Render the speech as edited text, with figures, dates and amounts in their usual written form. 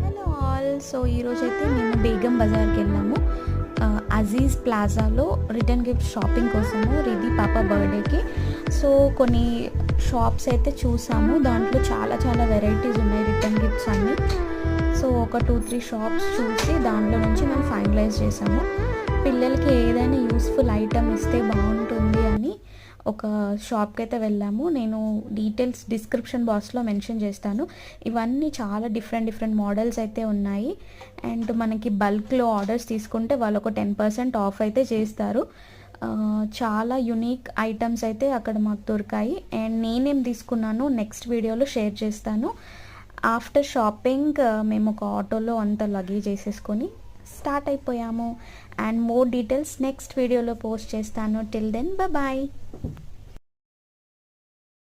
Hello all. So ఈరోజైతే మేము బేగం బజార్కి వెళ్ళాము. అజీజ్ ప్లాజాలో రిటర్న్ గిఫ్ట్ షాపింగ్ కోసము రిధి పాప బర్త్డేకి. సో కొన్ని షాప్స్ అయితే చూసాము. దాంట్లో చాలా చాలా వెరైటీస్ ఉన్నాయి రిటర్న్ గిఫ్ట్స్ అన్నీ. సో ఒక 2-3 షాప్స్ చూసి దాంట్లో నుంచి మేము ఫైనలైజ్ చేసాము. పిల్లలకి ఏదైనా యూస్ఫుల్ ఐటమ్ ఇస్తే బాగుంటుంది అని ఒక షాప్కి అయితే వెళ్ళాము. నేను డీటెయిల్స్ డిస్క్రిప్షన్ బాక్స్లో మెన్షన్ చేస్తాను. ఇవన్నీ చాలా డిఫరెంట్ మోడల్స్ అయితే ఉన్నాయి. అండ్ మనకి బల్క్లో ఆర్డర్స్ తీసుకుంటే వాళ్ళు ఒక 10% ఆఫ్ అయితే చేస్తారు. చాలా యునిక్ ఐటమ్స్ అయితే అక్కడ మాకు దొరికాయి. అండ్ నేనేం తీసుకున్నాను నెక్స్ట్ వీడియోలో షేర్ చేస్తాను. ఆఫ్టర్ షాపింగ్ మేము ఒక ఆటోలో అంతా లగేజ్ వేసేసుకొని స్టార్ట్ అయిపోయాము. అండ్ మోర్ డీటెయిల్స్ నెక్స్ట్ వీడియోలో పోస్ట్ చేస్తాను. Till then bye.